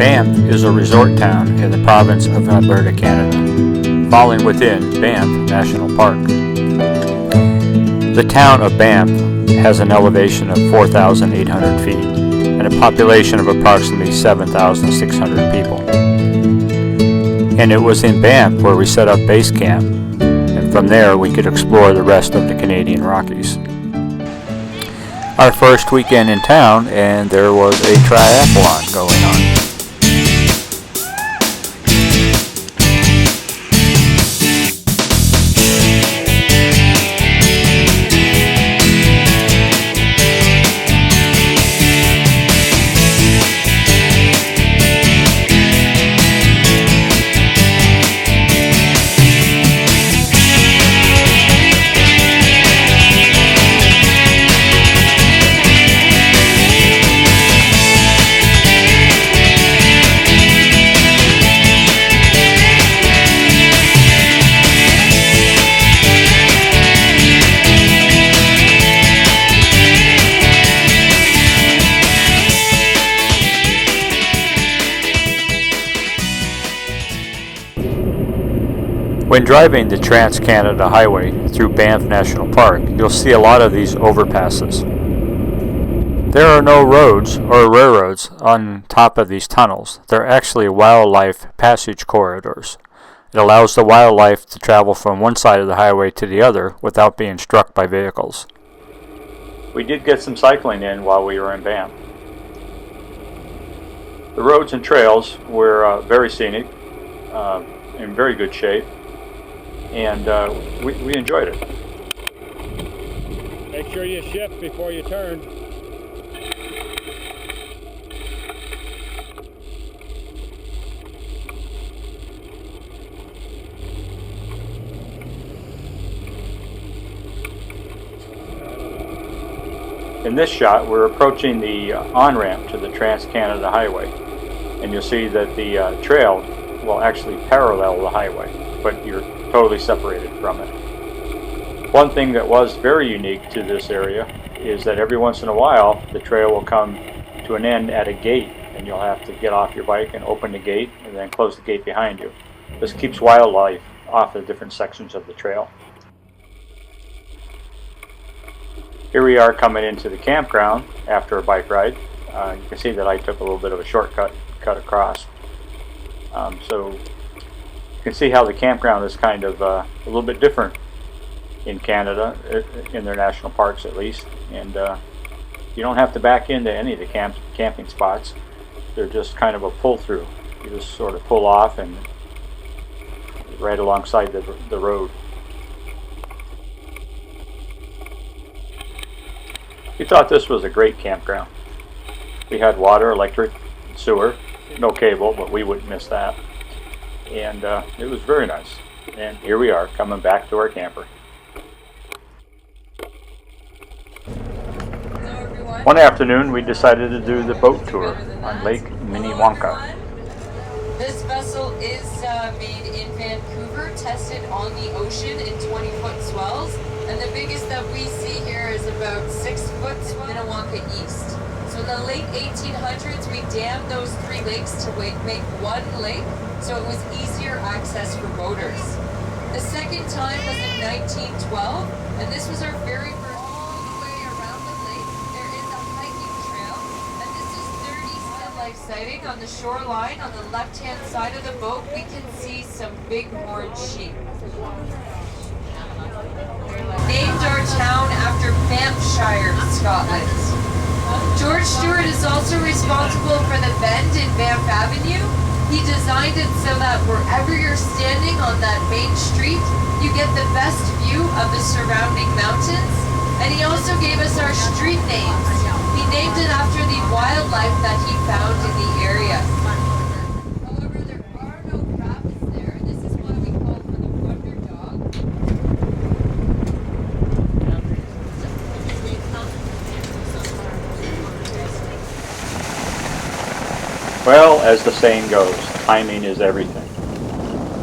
Banff is a resort town in the province of Alberta, Canada, falling within Banff National Park. The town of Banff has an elevation of 4,800 feet and a population of approximately 7,600 people. And it was in Banff where we set up base camp, and from there we could explore the rest of the Canadian Rockies. Our first weekend in town, and there was a triathlon going on. When driving the Trans-Canada Highway through Banff National Park, you'll see a lot of these overpasses. There are no roads or railroads on top of these tunnels. They're actually wildlife passage corridors. It allows the wildlife to travel from one side of the highway to the other without being struck by vehicles. We did get some cycling in while we were in Banff. The roads and trails were very scenic, in very good shape. And we enjoyed it. Make sure you shift before you turn. In this shot, we're approaching the on-ramp to the Trans-Canada Highway, and you'll see that the trail will actually parallel the highway, but you're totally separated from it. One thing that was very unique to this area is that every once in a while the trail will come to an end at a gate, and you'll have to get off your bike and open the gate and then close the gate behind you. This keeps wildlife off the different sections of the trail. Here we are coming into the campground after a bike ride. You can see that I took a little bit of a shortcut across. So you can see how the campground is kind of a little bit different in Canada, in their national parks at least, and you don't have to back into any of the camping spots. They're just kind of a pull-through. You just sort of pull off and right alongside the road. We thought this was a great campground. We had water, electric, sewer, no cable, but we wouldn't miss that. And it was very nice. And here we are coming back to our camper. Hello everyone. One afternoon we decided to do the boat tour on Lake Minnewanka. This vessel is made in Vancouver, tested on the ocean in 20-foot swells, and the biggest that we see here is about 6-foot swell, Minnewanka East. So in the late 1800s we dammed those 3 lakes to make one lake, so it was easier access for boaters. The second time was in 1912, and this was our very first. All the way around the lake, there is a hiking trail, and this is 30 wildlife sighting on the shoreline. On the left-hand side of the boat, we can see some big-horned sheep. Named our town after Banffshire, Scotland. George Stewart is also responsible for the bend in Banff Avenue. He designed it so that wherever you're standing on that main street, you get the best view of the surrounding mountains. And he also gave us our street names. He named it after the wildlife that he found in the area. However, there are no rapids there. This is why we call for the Wonder Dog. Well, as the saying goes, timing is everything.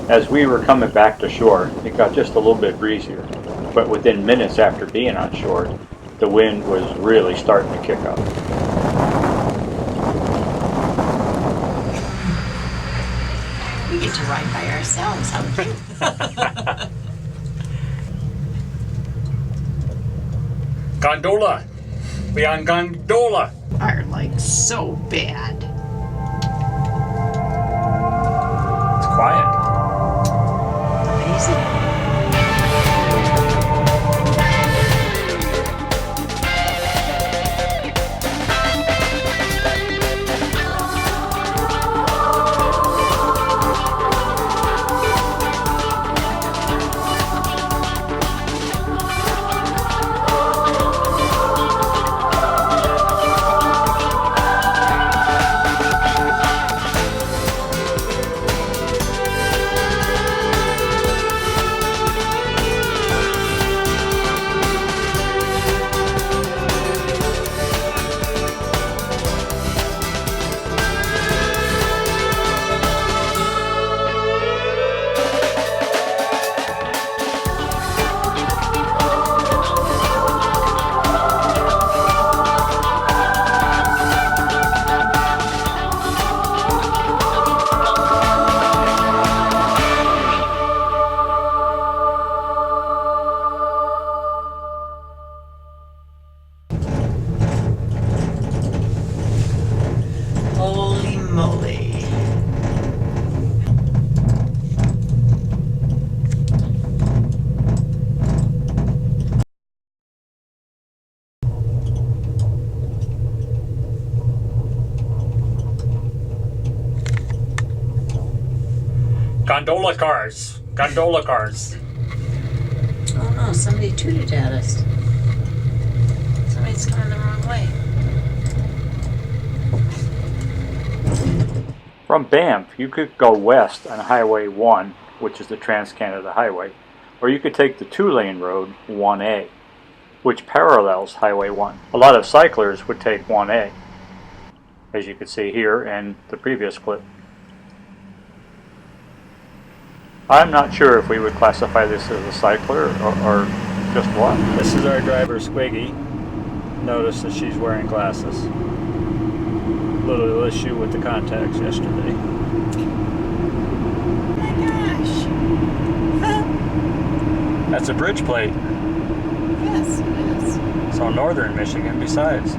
As we were coming back to shore, it got just a little bit breezier, but within minutes after being on shore, the wind was really starting to kick up. to ride by ourselves, huh? Gondola! We on gondola! Are like so bad. It's quiet. Amazing. Holy moly. Gondola cars! Gondola cars! Oh no, somebody tooted at us. Somebody's coming the wrong way. From Banff, you could go west on Highway 1, which is the Trans-Canada Highway, or you could take the two-lane road 1A, which parallels Highway 1. A lot of cyclers would take 1A, as you could see here in the previous clip. I'm not sure if we would classify this as a cycler or just what. This is our driver, Squiggy. Notice that she's wearing glasses. Little issue with the contacts yesterday. Oh my gosh. That's a bridge plate. Yes, it is. So northern Michigan besides.